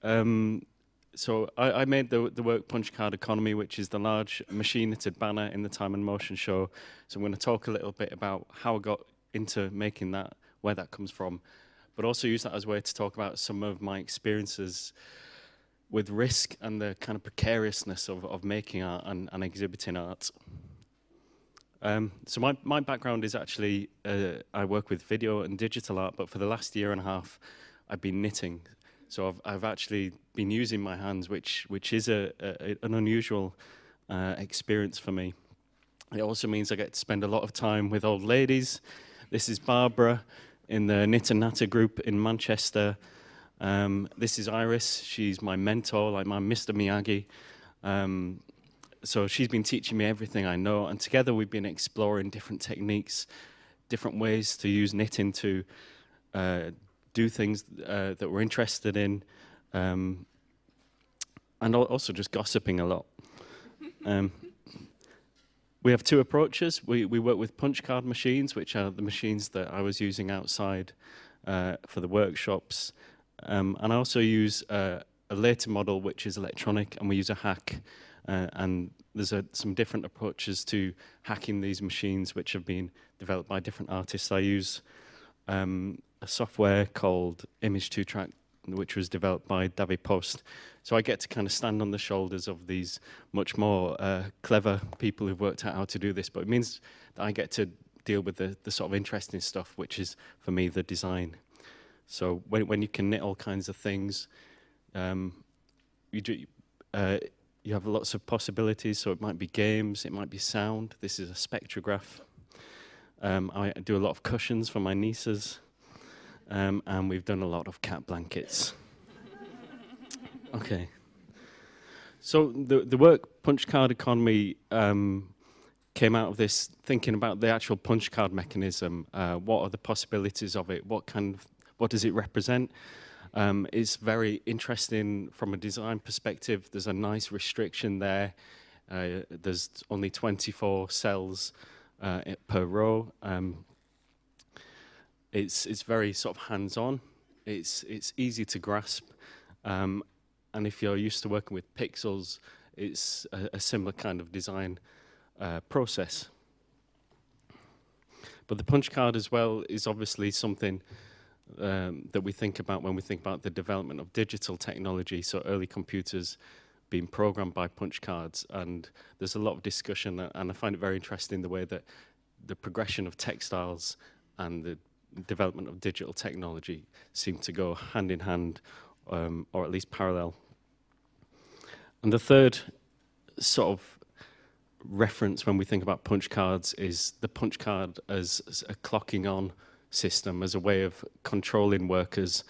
So I made the work Punch Card Economy, which is the large machine-knitted banner in the Time and Motion show. So I'm going to talk a little bit about how I got into making that, where that comes from, but also use that as a way to talk about some of my experiences with risk and the kind of precariousness of making art and exhibiting art. So my background is actually, I work with video and digital art, but for the last year and a half, I've been knitting. So I've actually been using my hands, which is an unusual experience for me. It also means I get to spend a lot of time with old ladies. This is Barbara in the Knit and Natter group in Manchester. This is Iris. She's my mentor, like my Mr. Miyagi. So she's been teaching me everything I know, and together we've been exploring different techniques, different ways to use knitting to do things that we're interested in, and also just gossiping a lot. We have two approaches. We work with punch card machines, which are the machines that I was using outside for the workshops, and I also use a later model, which is electronic, and we use a hack. And there's some different approaches to hacking these machines, which have been developed by different artists. I use a software called Image 2 Track, which was developed by David Post. So I get to kind of stand on the shoulders of these much more clever people who've worked out how to do this. But it means that I get to deal with the sort of interesting stuff, which is, for me, the design. So when you can knit all kinds of things, you have lots of possibilities. So it might be games, it might be sound. This is a spectrograph. I do a lot of cushions for my nieces. And we've done a lot of cat blankets. Okay. So the work Punch Card Economy came out of this thinking about the actual punch card mechanism. What are the possibilities of it? What does it represent? It's very interesting from a design perspective. There's a nice restriction there. There's only 24 cells per row. It's very sort of hands-on. It's easy to grasp, and if you're used to working with pixels, it's a similar kind of design process. But the punch card as well is obviously something that we think about when we think about the development of digital technology. So early computers being programmed by punch cards, and there's a lot of discussion, and I find it very interesting the way that the progression of textiles and the development of digital technology seem to go hand in hand, or at least parallel. And the third sort of reference when we think about punch cards is the punch card as a clocking on system, as a way of controlling workers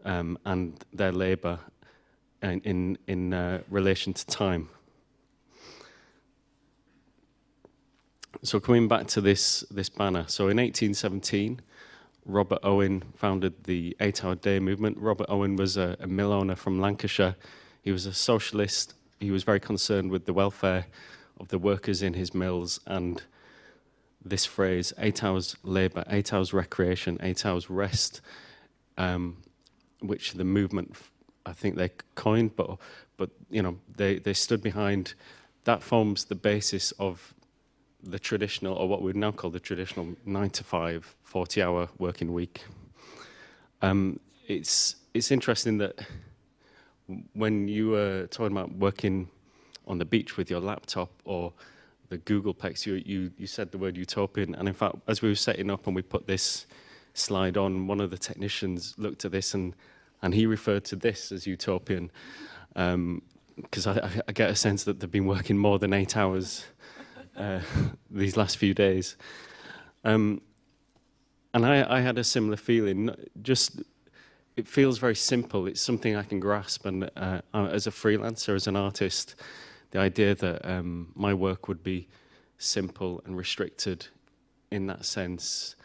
and their labour in relation to time. So coming back to this banner, so in 1817, Robert Owen founded the 8-hour day movement. Robert Owen was a mill owner from Lancashire. He was a socialist. He was very concerned with the welfare of the workers in his mills, and this phrase, 8 hours labour, 8 hours recreation, 8 hours rest, which the movement, I think they coined, but you know, they stood behind. That forms the basis of the traditional, or what we would now call the traditional 9-to-5, 40-hour working week. It's interesting that when you were talking about working on the beach with your laptop or the Googleplex, you said the word utopian, and in fact, as we were setting up and we put this slide on, one of the technicians looked at this and he referred to this as utopian, because I get a sense that they've been working more than 8 hours these last few days. And I had a similar feeling. Just, it feels very simple. It's something I can grasp, and as a freelancer, as an artist, the idea that my work would be simple and restricted in that sense,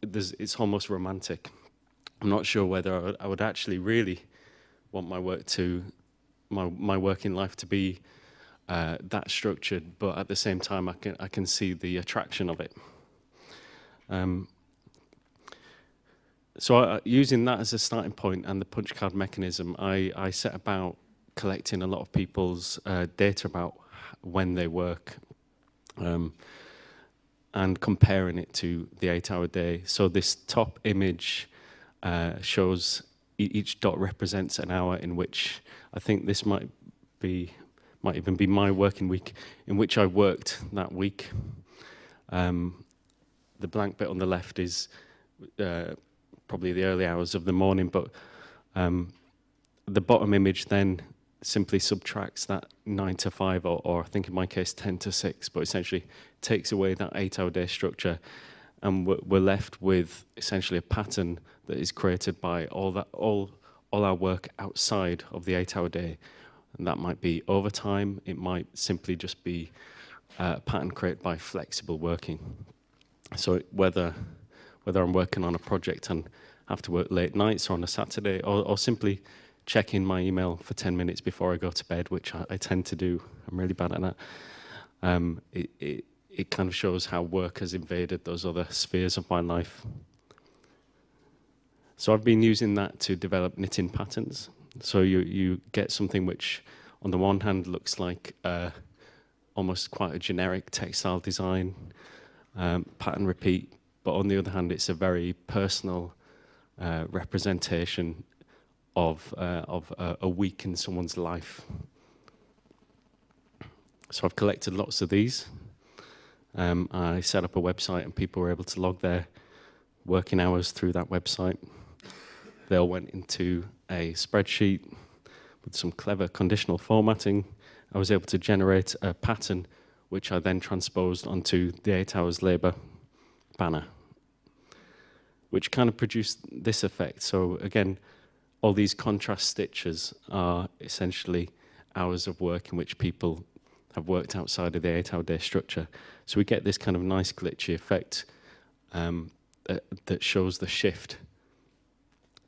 it's almost romantic. I'm not sure whether I would actually really want my work my working life to be that structured, but at the same time, I can see the attraction of it. So using that as a starting point and the punch card mechanism, I set about collecting a lot of people's data about when they work, and comparing it to the 8-hour day. So this top image shows each dot represents an hour in which I think this might even be my working week in which I worked that week. The blank bit on the left is probably the early hours of the morning, but the bottom image then simply subtracts that 9 to 5, or I think in my case 10 to 6, but essentially takes away that 8-hour day structure, and we're left with essentially a pattern that is created by all our work outside of the 8-hour day. And that might be overtime, it might simply just be a pattern created by flexible working. So whether I'm working on a project and have to work late nights or on a Saturday, or simply checking my email for 10 minutes before I go to bed, which I tend to do, I'm really bad at that, it kind of shows how work has invaded those other spheres of my life. So I've been using that to develop knitting patterns. So you get something which, on the one hand, looks like almost quite a generic textile design, pattern repeat, but on the other hand, it's a very personal representation of a week in someone's life. So I've collected lots of these. I set up a website and people were able to log their working hours through that website. They all went into a spreadsheet with some clever conditional formatting. I was able to generate a pattern which I then transposed onto the 8 hours labour banner, which kind of produced this effect. So again, all these contrast stitches are essentially hours of work in which people have worked outside of the 8-hour day structure. So we get this kind of nice glitchy effect that shows the shift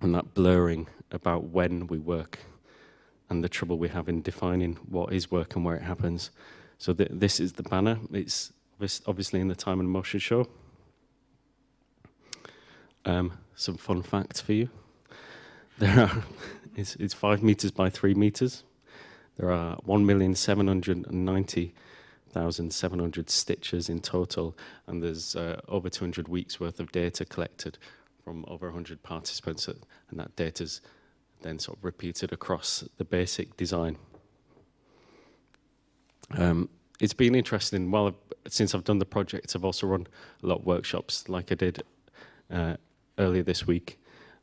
and that blurring about when we work and the trouble we have in defining what is work and where it happens. So this is the banner. It's obviously in the Time and Motion show. Some fun facts for you. It's 5 meters by 3 meters. There are 1,790,700 stitches in total, and there's over 200 weeks worth of data collected from over 100 participants, and that data's then sort of repeated across the basic design. It's been interesting. Since I've done the project, I've also run a lot of workshops, like I did earlier this week,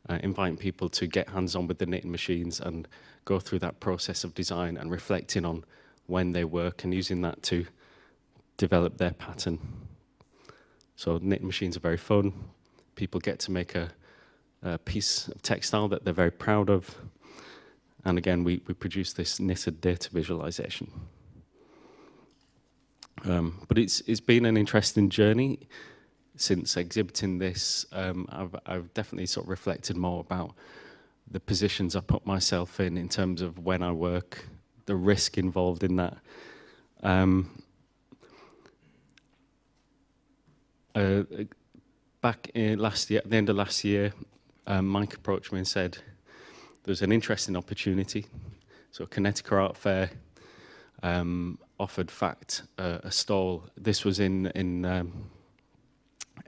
inviting people to get hands-on with the knitting machines and go through that process of design and reflecting on when they work and using that to develop their pattern. So knitting machines are very fun. People get to make a piece of textile that they're very proud of. And again, we produce this knitted data visualization. But it's been an interesting journey. Since exhibiting this, I've definitely sort of reflected more about the positions I put myself in terms of when I work, the risk involved in that. Back in last year, at the end of last year, Mike approached me and said there's an interesting opportunity. So Connecticut Art Fair offered FACT a stall. This was in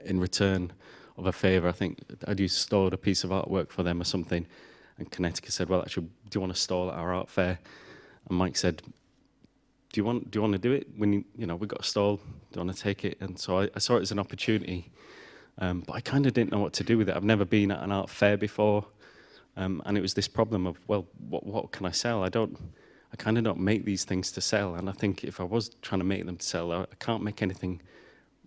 return of a favour. I think I'd stored a piece of artwork for them or something, and Connecticut said, well, actually, do you want to stall at our art fair? And Mike said, do you want to do it? When we've got a stall, do you want to take it? And so I saw it as an opportunity, but I kind of didn't know what to do with it. I've never been at an art fair before, and it was this problem of, well, what can I sell? I kind of don't make these things to sell, and I think if I was trying to make them to sell, I can't make anything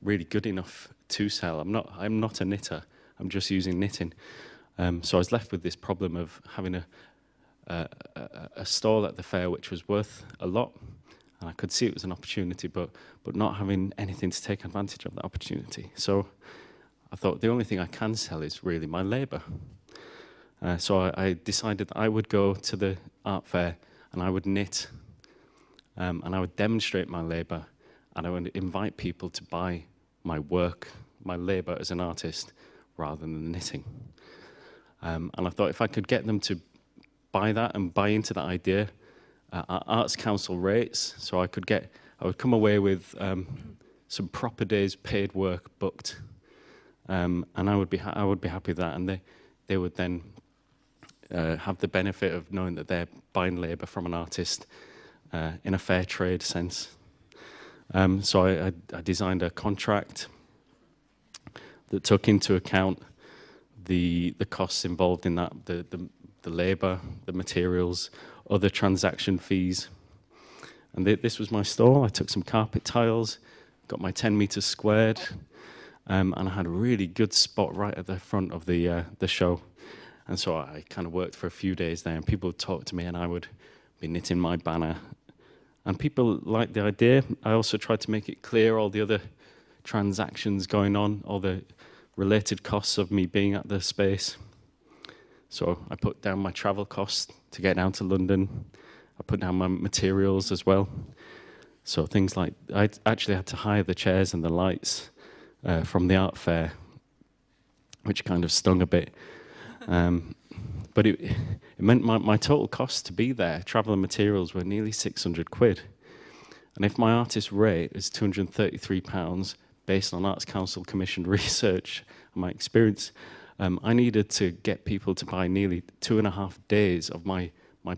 really good enough to sell. I'm not a knitter. I'm just using knitting. So I was left with this problem of having a stall at the fair which was worth a lot, and I could see it was an opportunity, but not having anything to take advantage of that opportunity. So I thought the only thing I can sell is really my labour. So I decided that I would go to the art fair and I would knit, and I would demonstrate my labour, and I would invite people to buy my work, my labour as an artist, rather than the knitting. And I thought if I could get them to buy that and buy into that idea at Arts Council rates, so I would come away with some proper days paid work booked, and I would be happy with that, and they would then have the benefit of knowing that they're buying labour from an artist in a fair trade sense. So I designed a contract that took into account the costs involved in that, the labour, the materials, other transaction fees. And this was my stall. I took some carpet tiles, got my 10 meters squared, and I had a really good spot right at the front of the show. And so I kind of worked for a few days there, and people would talk to me, and I would be knitting my banner. And people liked the idea. I also tried to make it clear all the other transactions going on, all the related costs of me being at the space. So I put down my travel costs to get down to London. I put down my materials as well. So things like, I actually had to hire the chairs and the lights from the art fair, which kind of stung a bit. But it meant my total cost to be there, travel and materials, were nearly 600 quid. And if my artist rate is £233, based on Arts Council commissioned research and my experience, I needed to get people to buy nearly 2.5 days of my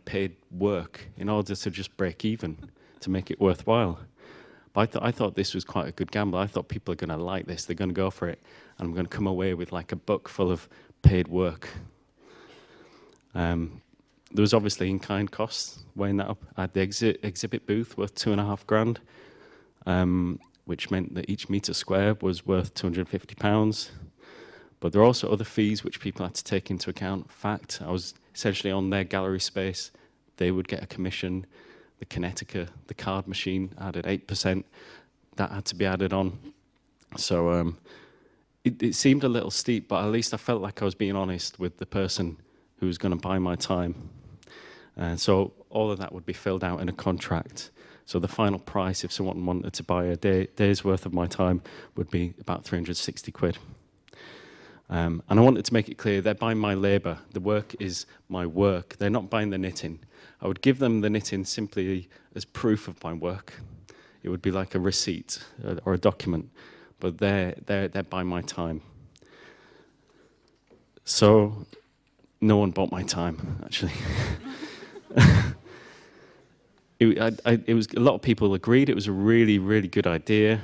paid work in order to just break even, to make it worthwhile. But I thought this was quite a good gamble. I thought people are going to like this, they're going to go for it, and I'm going to come away with like a book full of paid work. There was obviously in-kind costs, weighing that up. I had the exhibit booth worth £2.5 grand, which meant that each metre square was worth £250. But there are also other fees which people had to take into account. Fact, I was essentially on their gallery space. They would get a commission. The Kinetica, the card machine, added 8%. That had to be added on. So it seemed a little steep, but at least I felt like I was being honest with the person who was going to buy my time. And so all of that would be filled out in a contract. So the final price, if someone wanted to buy a day's worth of my time, would be about 360 quid. And I wanted to make it clear, they're buying my labour. The work is my work. They're not buying the knitting. I would give them the knitting simply as proof of my work. It would be like a receipt or a document, but they're buying my time. So no one bought my time, actually. It was, a lot of people agreed it was a really, really good idea,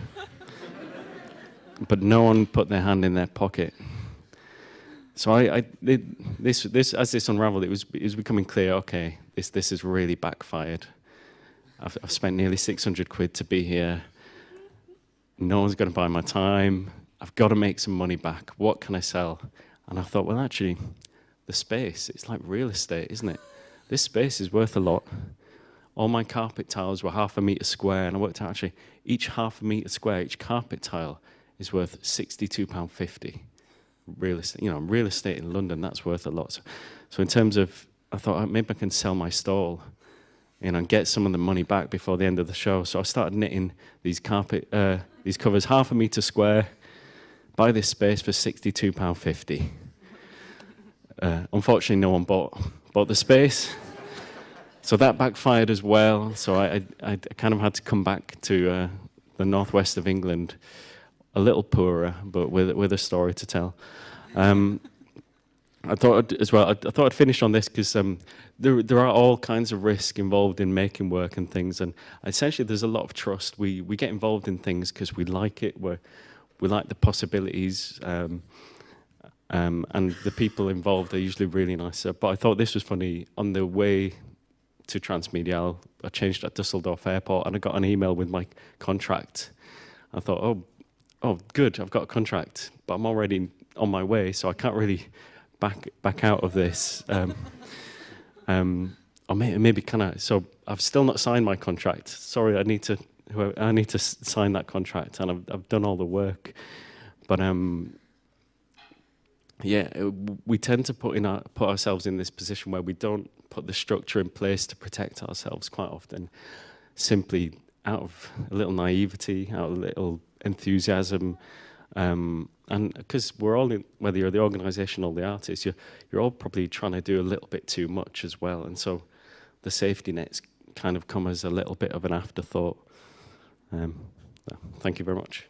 but no one put their hand in their pocket. So as this unraveled, it was becoming clear. Okay, this has really backfired. I've spent nearly 600 quid to be here. No one's going to buy my time. I've got to make some money back. What can I sell? And I thought, well, actually, the space, it's like real estate, isn't it? This space is worth a lot. All my carpet tiles were ½ metre square, and I worked out actually each ½ metre square, each carpet tile is worth £62.50. Real estate, real estate in London, that's worth a lot. So in terms of, I thought maybe I can sell my stall, and get some of the money back before the end of the show. So I started knitting these covers ½ metre square, buy this space for £62.50. Unfortunately, no one bought the space. So that backfired as well. So I kind of had to come back to the northwest of England, a little poorer, but with a story to tell. I thought I'd finish on this because there are all kinds of risk involved in making work and things, and essentially there's a lot of trust. We get involved in things because we like it. We like the possibilities, and the people involved are usually really nice. But I thought this was funny. On the way to transmediale, I changed at Dusseldorf Airport, and I got an email with my contract. I thought, oh, good, I've got a contract, but I'm already on my way, so I can't really back out of this. Or maybe can I? So I've still not signed my contract. Sorry, I need to sign that contract, and I've done all the work. But yeah, we tend to put ourselves in this position where we don't put the structure in place to protect ourselves quite often, simply out of a little naivety, out of a little enthusiasm, And because we're all, whether you're the organisation or the artist, you're all probably trying to do a little bit too much as well. And so the safety nets kind of come as a little bit of an afterthought. Thank you very much.